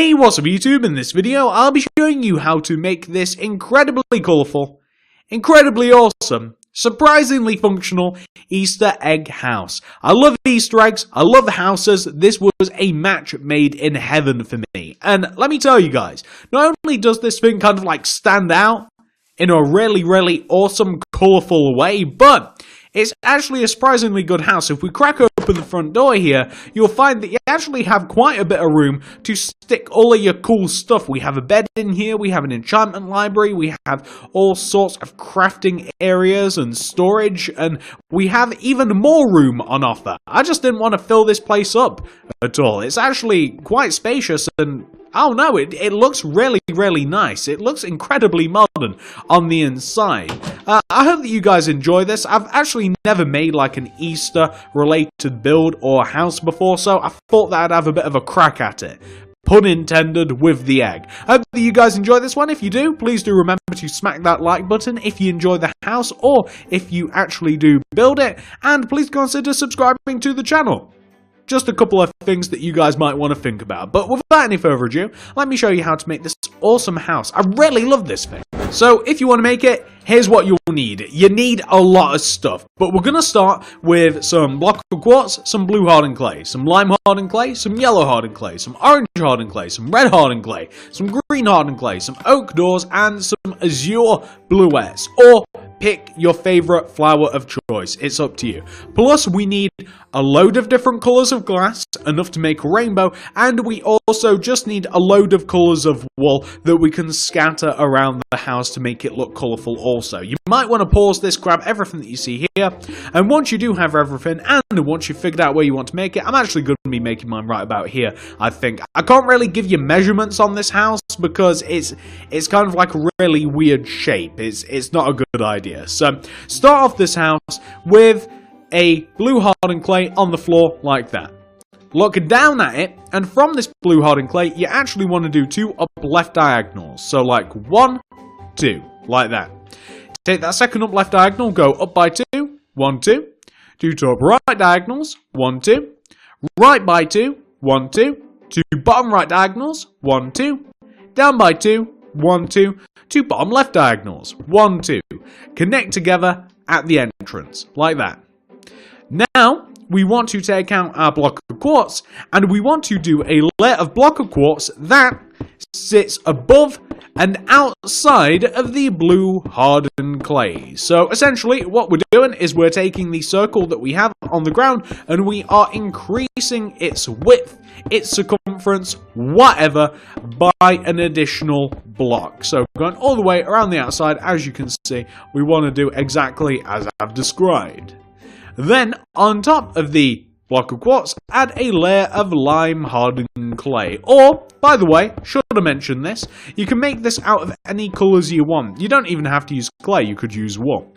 Hey, what's up YouTube? In this video, I'll be showing you how to make this incredibly colourful, incredibly awesome, surprisingly functional Easter egg house. I love Easter eggs, I love houses, this was a match made in heaven for me. And let me tell you guys, not only does this thing kind of like stand out in a really awesome, colourful way, but it's actually a surprisingly good house. If we crack open the front door here, you'll find that you actually have quite a bit of room to stick all of your cool stuff. We have a bed in here, we have an enchantment library, we have all sorts of crafting areas and storage, and we have even more room on offer. I just didn't want to fill this place up at all. It's actually quite spacious and oh no, it looks really nice. It looks incredibly modern on the inside. I hope that you guys enjoy this. I've actually never made like an Easter related build or house before, so I thought that I'd have a bit of a crack at it. Pun intended with the egg. I hope that you guys enjoy this one. If you do, please do remember to smack that like button if you enjoy the house or if you actually do build it. And please consider subscribing to the channel. Just a couple of things that you guys might want to think about. But without any further ado, let me show you how to make this awesome house. I really love this thing. So if you want to make it, here's what you'll need. You need a lot of stuff. But we're going to start with some block of quartz, some blue hardened clay, some lime hardened clay, some yellow hardened clay, some orange hardened clay, some red hardened clay, some green hardened clay, some oak doors, and some azure bluettes. Or pick your favorite flower of choice. It's up to you. Plus, we need a load of different colors of glass, enough to make a rainbow, and we also just need a load of colors of wool that we can scatter around the house to make it look colorful also. You might want to pause this, grab everything that you see here, and once you do have everything, and once you've figured out where you want to make it, I'm actually going to be making mine right about here, I think. I can't really give you measurements on this house because it's kind of like a really weird shape. It's not a good idea. So, start off this house with a blue hardened clay on the floor like that. Look down at it, and from this blue hardened clay, you actually want to do 2 up left diagonals. So like 1, 2, like that. Take that second up left diagonal, go up by 2, 1, 2. Do 2 up right diagonals, 1, 2. Right by 2, 1, 2. 2 bottom right diagonals, 1, 2. Down by 2, 1, 2. 2 bottom left diagonals, 1, 2. Connect together at the entrance, like that. Now, we want to take out our block of quartz, and we want to do a layer of block of quartz that sits above and outside of the blue hardened clay. So essentially what we're doing is we're taking the circle that we have on the ground and we are increasing its width, its circumference, whatever, by an additional block. So going all the way around the outside, as you can see, we want to do exactly as I've described. Then, on top of the block of quartz, add a layer of lime hardened clay. Or, by the way, should have mentioned this, you can make this out of any colours you want. You don't even have to use clay, you could use wool.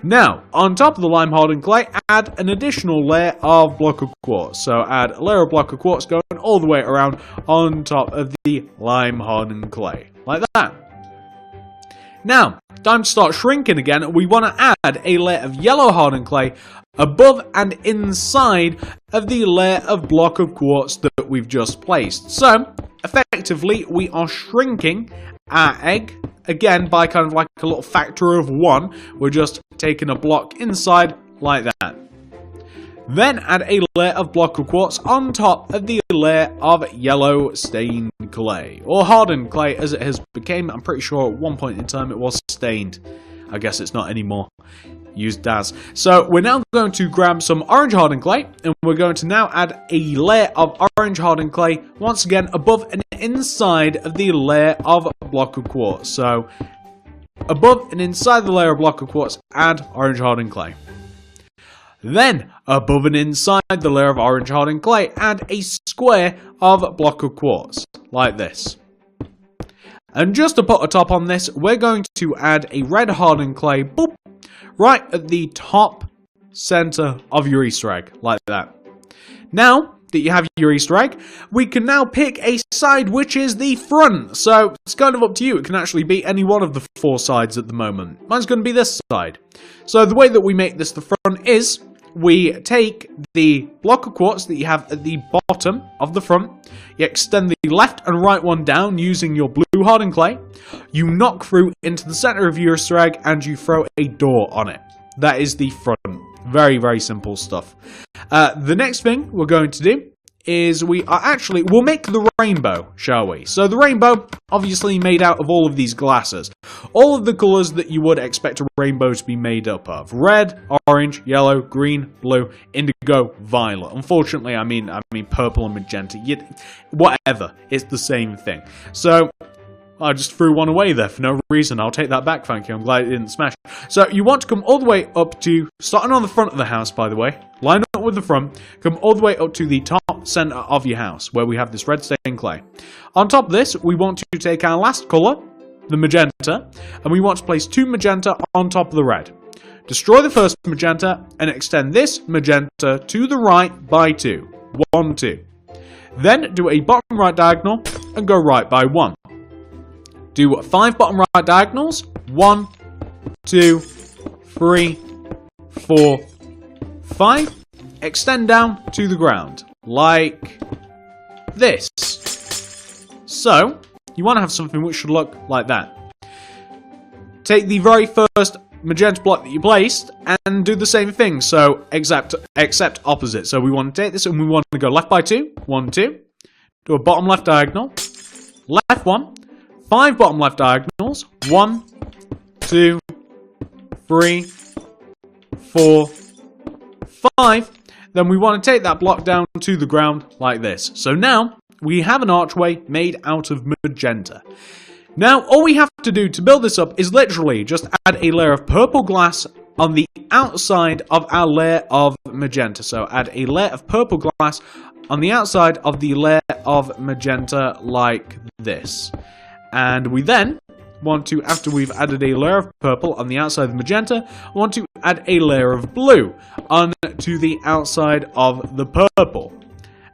Now, on top of the lime hardened clay, add an additional layer of block of quartz. So add a layer of block of quartz going all the way around on top of the lime hardened clay. Like that. Now, time to start shrinking again. We want to add a layer of yellow hardened clay above and inside of the layer of block of quartz that we've just placed. So, effectively, we are shrinking our egg, again, by kind of like a little factor of 1. We're just taking a block inside like that. Then add a layer of block of quartz on top of the layer of yellow stained clay. Or hardened clay as it has become. I'm pretty sure at one point in time it was stained. I guess it's not anymore. Used as. So we're now going to grab some orange hardened clay. And we're going to now add a layer of orange hardened clay. Once again above and inside of the layer of block of quartz. So above and inside the layer of block of quartz, add orange hardened clay. Then, above and inside the layer of orange hardened clay, add a square of block of quartz, like this. And just to put a top on this, we're going to add a red hardened clay, boop, right at the top center of your Easter egg, like that. Now that you have your Easter egg, we can now pick a side which is the front. So, it's kind of up to you. It can actually be any one of the 4 sides at the moment. Mine's going to be this side. So, the way that we make this the front is we take the block of quartz that you have at the bottom of the front, you extend the left and right one down using your blue hardened clay, you knock through into the center of your Easter egg, and you throw a door on it. That is the front. Very, very simple stuff. The next thing we're going to do is we'll make the rainbow, shall we? So the rainbow, obviously made out of all of these glasses. All of the colours that you would expect a rainbow to be made up of. Red, orange, yellow, green, blue, indigo, violet. Unfortunately, I mean purple and magenta. Whatever, it's the same thing. So I just threw one away there for no reason. I'll take that back, thank you. I'm glad it didn't smash. So you want to come all the way up to, starting on the front of the house, by the way, line up with the front, come all the way up to the top center of your house, where we have this red stained clay. On top of this, we want to take our last color, the magenta, and we want to place 2 magenta on top of the red. Destroy the first magenta, and extend this magenta to the right by 2. 1, 2. Then do a bottom right diagonal, and go right by 1. Do 5 bottom right diagonals. 1, 2, 3, 4, 5. Extend down to the ground, like this. So, you want to have something which should look like that. Take the very first magenta block that you placed, and do the same thing, so except opposite. So we want to take this, and we want to go left by 2. 1, 2. Do a bottom left diagonal. Left 1. 5 bottom left diagonals. 1, 2, 3, 4, 5. Then we want to take that block down to the ground like this. So now we have an archway made out of magenta. Now all we have to do to build this up is literally just add a layer of purple glass on the outside of our layer of magenta. So add a layer of purple glass on the outside of the layer of magenta like this. And we then want to, after we've added a layer of purple on the outside of the magenta, want to add a layer of blue onto the outside of the purple.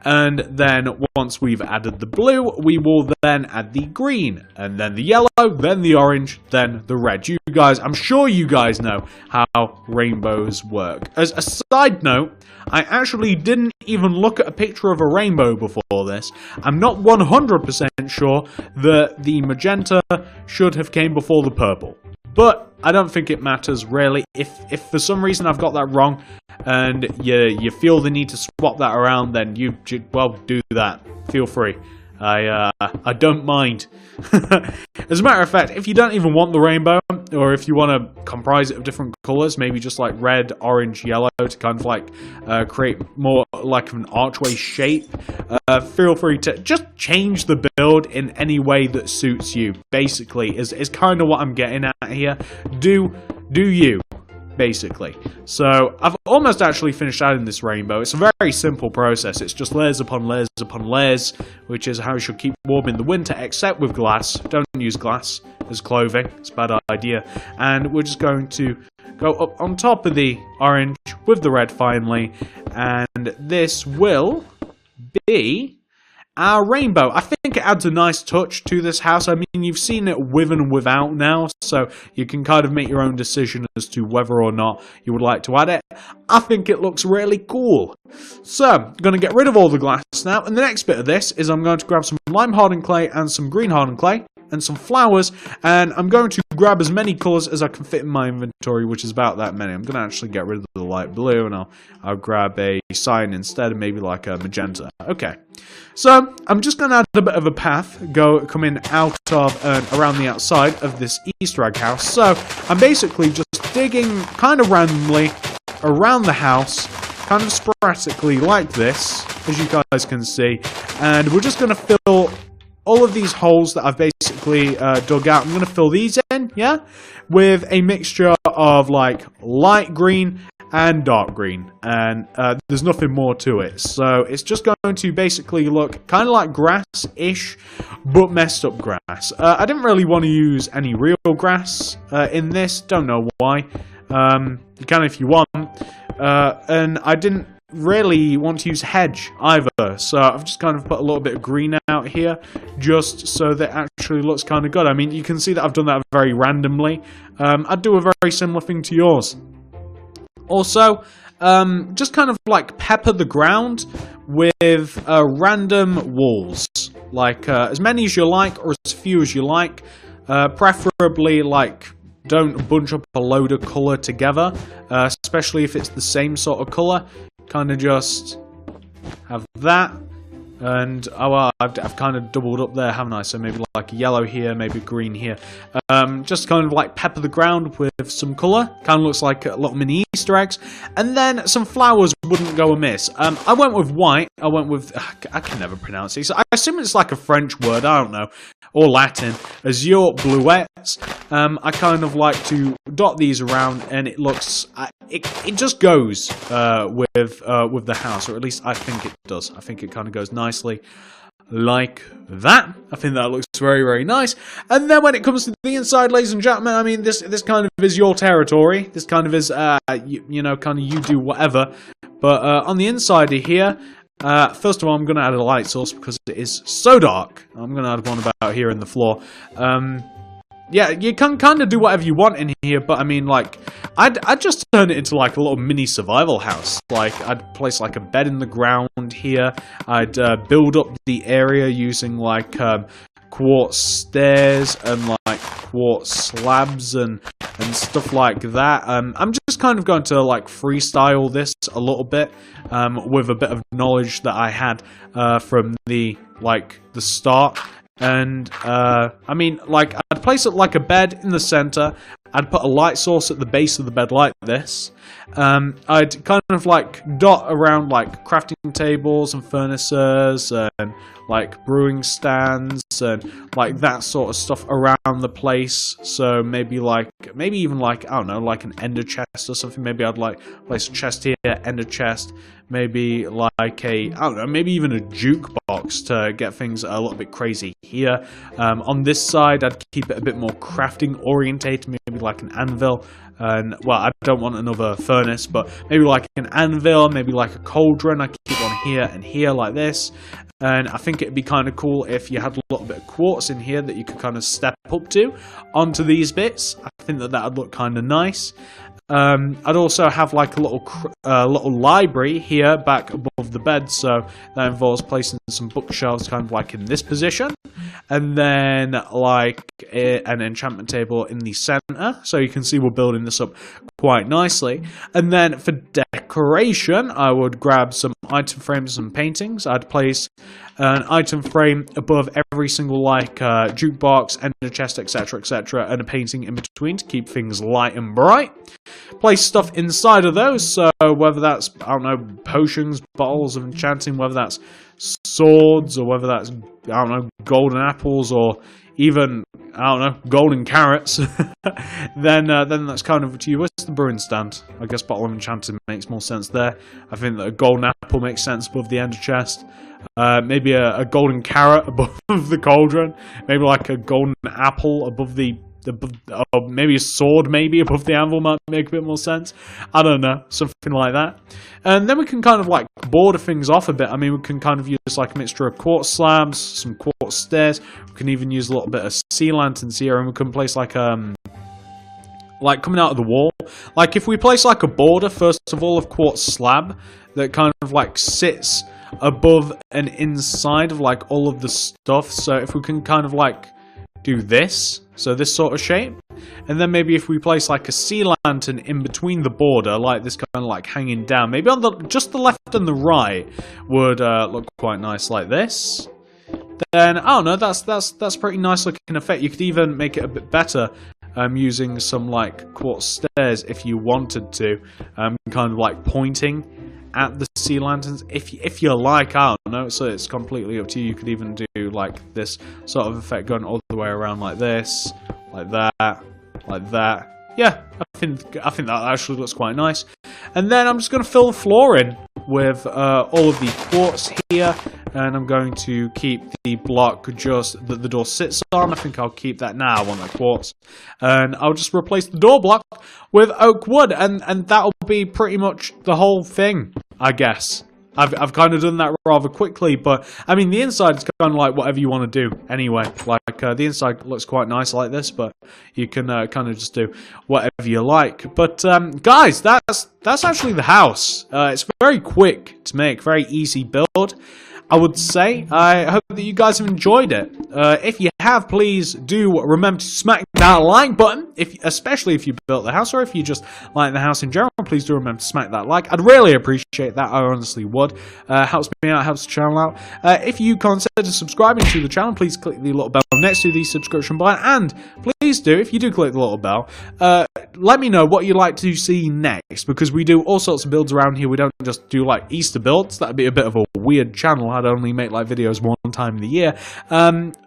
And then once we've added the blue, we will then add the green, and then the yellow, then the orange, then the red. You guys, I'm sure you guys know how rainbows work. As a side note, I actually didn't even look at a picture of a rainbow before this. I'm not 100% sure that the magenta should have came before the purple. But I don't think it matters, really. If for some reason I've got that wrong, and you feel the need to swap that around, then you well, do that. Feel free. I don't mind. As a matter of fact, if you don't even want the rainbow, or if you want to comprise it of different colours, maybe just like red, orange, yellow, to kind of like create more like an archway shape, feel free to just change the build in any way that suits you, basically, is kind of what I'm getting at here. Do you, basically. So I've almost actually finished adding this rainbow. It's a very simple process. It's just layers upon layers upon layers, which is how you should keep warm in the winter, except with glass. Don't use glass as clothing. It's a bad idea. And we're just going to go up on top of the orange with the red finally, and this will be our rainbow. I think it adds a nice touch to this house. I mean, you've seen it with and without now, so you can kind of make your own decision as to whether or not you would like to add it. I think it looks really cool. So, I'm going to get rid of all the glass now, and the next bit of this is I'm going to grab some lime hardened clay and some green hardened clay and some flowers, and I'm going to grab as many colours as I can fit in my inventory, which is about that many. I'm going to actually get rid of the light blue, and I'll grab a cyan instead, and maybe like a magenta. Okay, so I'm just going to add a bit of a path coming out of and around the outside of this Easter egg house. So I'm basically just digging kind of randomly around the house, kind of sporadically like this, as you guys can see, and we're just going to fill all of these holes that I've basically dug out. I'm going to fill these in, yeah, with a mixture of like light green and dark green, and there's nothing more to it. So it's just going to basically look kind of like grass-ish, but messed up grass. I didn't really want to use any real grass in this, don't know why. You can if you want, and I didn't really want to use hedge either, so I've just kind of put a little bit of green out here just so that it actually looks kind of good. I mean, you can see that I've done that very randomly. I'd do a very similar thing to yours. Also, just kind of like pepper the ground with random walls. Like as many as you like or as few as you like. Preferably like don't bunch up a load of colour together, especially if it's the same sort of colour. Kind of just have that. And, oh, well, I've kind of doubled up there, haven't I? So maybe like yellow here, maybe green here. Just kind of like pepper the ground with some colour. Kind of looks like little mini Easter eggs. And then some flowers wouldn't go amiss. I went with white. I went with, I can never pronounce it. So I assume it's like a French word, I don't know. Or Latin. Azure bluettes. I kind of like to dot these around, and it looks, it just goes with the house, or at least I think it does. I think it kind of goes nicely like that. I think that looks very, very nice. And then when it comes to the inside, ladies and gentlemen, I mean, this kind of is your territory. This kind of is, you know, kind of you do whatever. But on the inside of here, first of all, I'm going to add a light source because it is so dark. I'm going to add one about here in the floor. Yeah, you can kind of do whatever you want in here, but I mean, like, I'd just turn it into like a little mini survival house. Like, I'd place like a bed in the ground here. I'd build up the area using like quartz stairs and like quartz slabs and stuff like that. I'm just kind of going to like freestyle this a little bit with a bit of knowledge that I had from the start. And, I mean, like, I'd place it like a bed in the center. I'd put a light source at the base of the bed like this. I'd kind of, like, dot around, like, crafting tables and furnaces and, like, brewing stands and, like, that sort of stuff around the place. So maybe even, like, I don't know, like an ender chest or something. Maybe I'd, like, place a chest here, ender chest. Maybe like I don't know, maybe even a jukebox to get things a little bit crazy here. On this side, I'd keep it a bit more crafting orientated, maybe like an anvil. And, well, I don't want another furnace, but maybe like an anvil, maybe like a cauldron. I keep one here and here like this. And I think it'd be kind of cool if you had a little bit of quartz in here that you could kind of step up to onto these bits. I think that would look kind of nice. I'd also have like a little library here back above the bed, so that involves placing some bookshelves kind of like in this position, and then like an enchantment table in the center, so you can see we're building this up quite nicely. And then for decoration, I would grab some item frames and paintings. I'd place an item frame above every single like jukebox, ender chest, etc., and a painting in between to keep things light and bright. Place stuff inside of those, so whether that's, I don't know, potions, bottles of enchanting, whether that's swords, or whether that's, I don't know, golden apples, or even, I don't know, golden carrots, then that's kind of to you. Where's the brewing stand? I guess bottle of enchanting makes more sense there. I think that a golden apple makes sense above the ender chest. Maybe a golden carrot above the cauldron. Maybe like a golden apple above maybe a sword maybe above the anvil might make a bit more sense. I don't know, something like that. And then we can kind of like border things off a bit. I mean, we can kind of use like a mixture of quartz slabs, some quartz stairs. We can even use a little bit of sea lanterns here, and we can place like coming out of the wall. Like if we place like a border first of all of quartz slab that kind of like sits above and inside of like all of the stuff. So if we can kind of like do this, so this sort of shape, and then maybe if we place like a sea lantern in between the border, like this, kind of like hanging down, maybe on just the left and the right would look quite nice like this. Then I don't know, that's pretty nice looking effect. You could even make it a bit better using some like quartz stairs if you wanted to, kind of like pointing at the sea lanterns if you like. I don't know, so it's completely up to you. You could even do like this sort of effect going all the way around like this, like that, like that. Yeah, I think that actually looks quite nice. And then I'm just going to fill the floor in with all of the quartz here, and I'm going to keep the block just that the door sits on. I think I'll keep that now. I want that quartz, and I'll just replace the door block with oak wood, and that'll be pretty much the whole thing, I guess. I've kind of done that rather quickly, but I mean the inside is kind of like whatever you want to do anyway. Like the inside looks quite nice like this, but you can kind of just do whatever you like. But guys, that's actually the house. It's very quick to make, very easy build, I would say. I hope that you guys have enjoyed it. If you have, please do remember to smack that like button, especially if you built the house, or if you just like the house in general, please do remember to smack that like. I'd really appreciate that, I honestly would. Helps me out, helps the channel out. If you consider subscribing to the channel, please click the little bell next to the subscription button, and please do, if you do click the little bell, let me know what you'd like to see next, because we do all sorts of builds around here. We don't just do like Easter builds. That'd be a bit of a weird channel. I'd only make like videos one time in the year.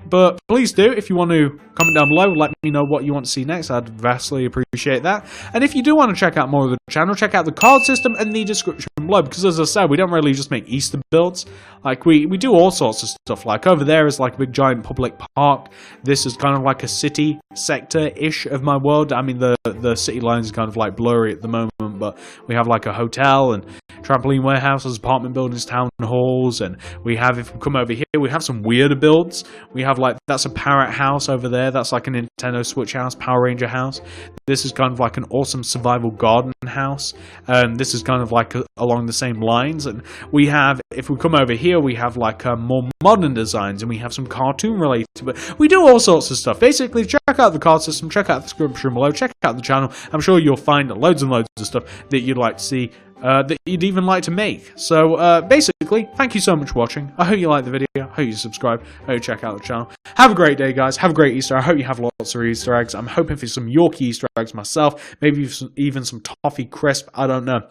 But please do, if you want to comment down below, let me know what you want to see next. I'd vastly appreciate that. And if you do want to check out more of the channel, check out the card system in the description below, because as I said, we don't really just make Easter builds. Like we do all sorts of stuff. Like over there is like a big giant public park. This is kind of like a city sector-ish of my world. I mean, the city lines is kind of like blurry at the moment, but we have like a hotel and trampoline warehouses, apartment buildings, town halls, and we have, if we come over here, we have some weirder builds. We have like, that's a parrot house over there. That's like a Nintendo Switch house, Power Ranger house. This is kind of like an awesome survival garden house. This is kind of like along the same lines. And we have, if we come over here, we have like more modern designs, and we have some cartoon related, but we do all sorts of stuff. Basically, check out the card system, check out the description below, check out the channel. I'm sure you'll find loads and loads of stuff that you'd like to see, that you'd even like to make. So basically, thank you so much for watching. I hope you like the video. I hope you subscribe. I hope you check out the channel. Have a great day, guys. Have a great Easter. I hope you have lots of Easter eggs. I'm hoping for some Yorkie Easter eggs myself. Maybe even some toffee crisp. I don't know.